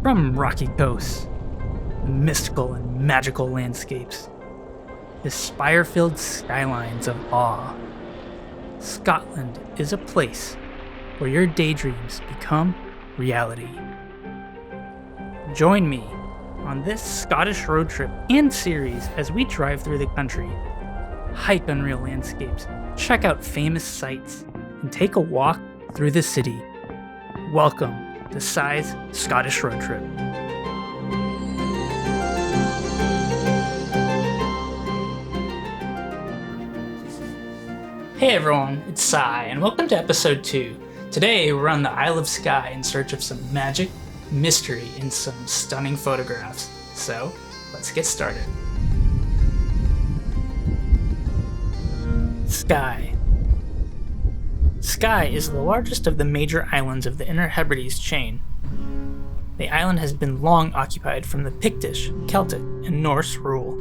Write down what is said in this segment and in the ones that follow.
From rocky coasts, mystical and magical landscapes, to spire-filled skylines of awe, Scotland is a place where your daydreams become reality. Join me on this Scottish road trip and series as we drive through the country, hike unreal landscapes, check out famous sights, and take a walk through the city. Welcome to Sgùrr's Scottish Road Trip. Hey everyone, it's Sgùrr, and welcome to episode 2. Today we're on the Isle of Skye in search of some magic, mystery, and some stunning photographs. So, let's get started. Skye. Skye is the largest of the major islands of the Inner Hebrides chain. The island has been long occupied from the Pictish, Celtic, and Norse rule.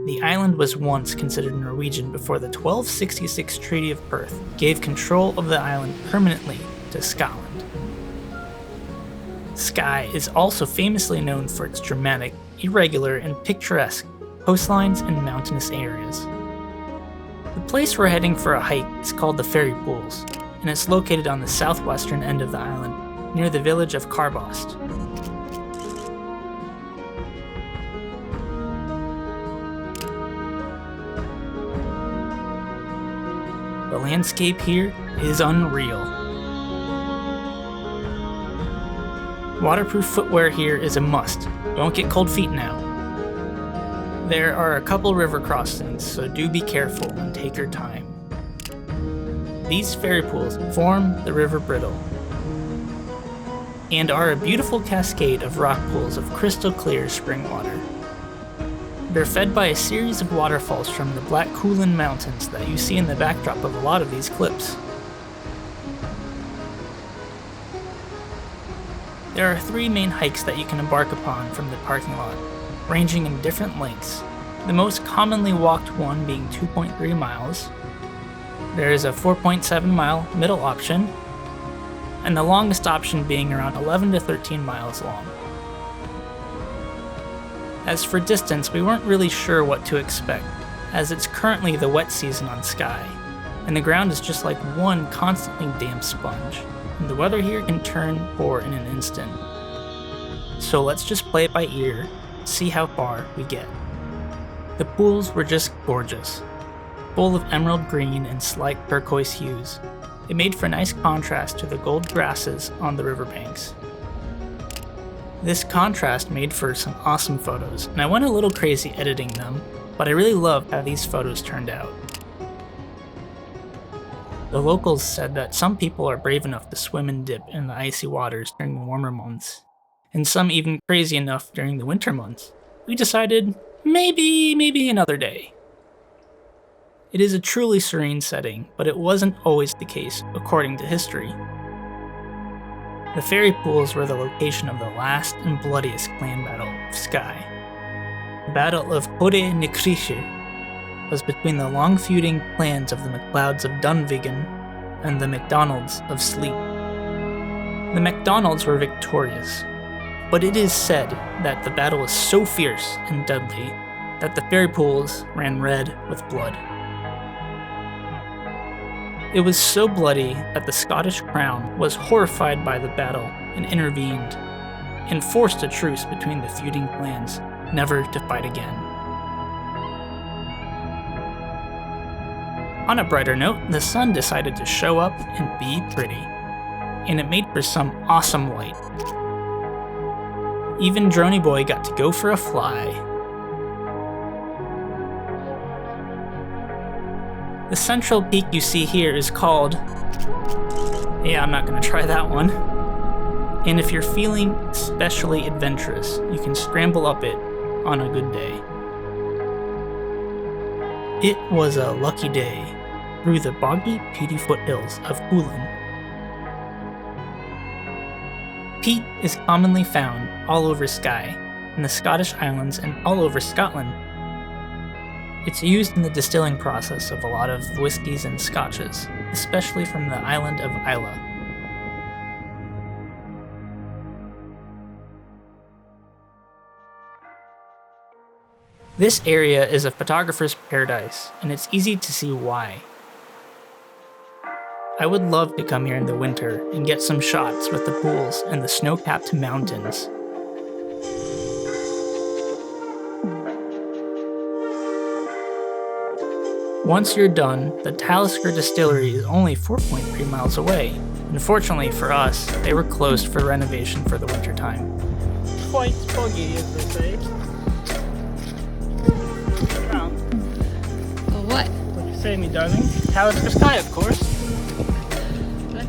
The island was once considered Norwegian before the 1266 Treaty of Perth gave control of the island permanently to Scotland. Skye is also famously known for its dramatic, irregular, and picturesque coastlines and mountainous areas. The place we're heading for a hike is called the Fairy Pools, and it's located on the southwestern end of the island, near the village of Carbost. The landscape here is unreal. Waterproof footwear here is a must. Don't get cold feet now. There are a couple river crossings, so do be careful and take your time. These fairy pools form the River Brittle and are a beautiful cascade of rock pools of crystal clear spring water. They're fed by a series of waterfalls from the Black Cuillin mountains that you see in the backdrop of a lot of these clips. There are 3 main hikes that you can embark upon from the parking lot, ranging in different lengths, the most commonly walked one being 2.3 miles. There is a 4.7 mile middle option, and the longest option being around 11 to 13 miles long. As for distance, we weren't really sure what to expect, as it's currently the wet season on Skye, and the ground is just like one constantly damp sponge, and the weather here can turn poor in an instant. So let's just play it by ear, see how far we get. The pools were just gorgeous, full of emerald green and slight turquoise hues. It made for a nice contrast to the gold grasses on the riverbanks. This contrast made for some awesome photos, and I went a little crazy editing them, but I really loved how these photos turned out. The locals said that some people are brave enough to swim and dip in the icy waters during the warmer months, and some even crazy enough during the winter months. We decided, maybe another day. It is a truly serene setting, but it wasn't always the case, according to history. The fairy pools were the location of the last and bloodiest clan battle of Skye. The Battle of Coire and Creiche was between the long-feuding clans of the MacLeods of Dunvegan and the MacDonalds of Sleat. The MacDonalds were victorious, but it is said that the battle was so fierce and deadly that the fairy pools ran red with blood. It was so bloody that the Scottish crown was horrified by the battle and intervened, and forced a truce between the feuding clans, never to fight again. On a brighter note, the sun decided to show up and be pretty, and it made for some awesome light. Even Droney Boy got to go for a fly. The central peak you see here is called... Yeah, I'm not gonna try that one. And if you're feeling especially adventurous, you can scramble up it on a good day. It was a lucky day through the boggy, peaty foothills of Quiraing. Peat is commonly found all over Skye, in the Scottish Islands, and all over Scotland. It's used in the distilling process of a lot of whiskies and scotches, especially from the island of Islay. This area is a photographer's paradise, and it's easy to see why. I would love to come here in the winter and get some shots with the pools and the snow-capped mountains. Once you're done, the Talisker Distillery is only 4.3 miles away. Unfortunately for us, they were closed for renovation for the wintertime. Quite foggy, as they say. Around. What? What you say, me darling? Talisker Skye, of course.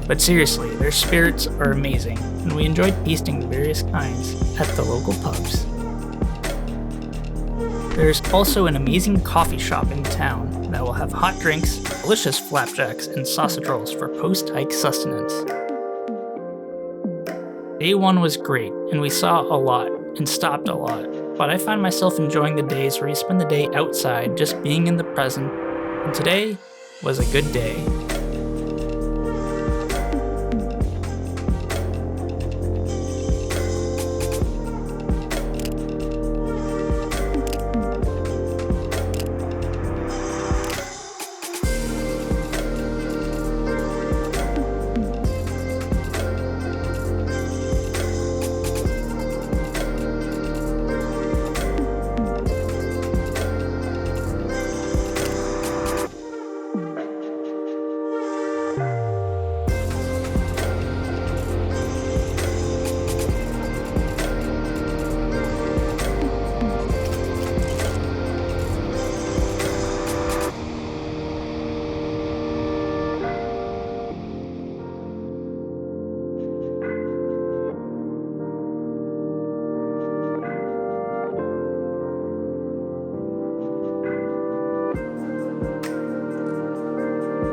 But seriously, their spirits are amazing, and we enjoyed tasting the various kinds at the local pubs. There's also an amazing coffee shop in town that will have hot drinks, delicious flapjacks, and sausage rolls for post-hike sustenance. Day 1 was great, and we saw a lot and stopped a lot, but I find myself enjoying the days where you spend the day outside just being in the present, and today was a good day.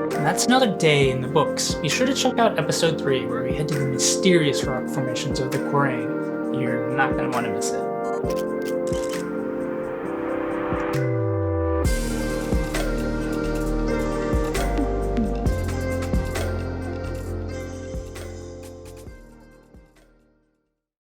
That's another day in the books. Be sure to check out episode 3 where we head to the mysterious rock formations of the Quiraing. You're not going to want to miss it.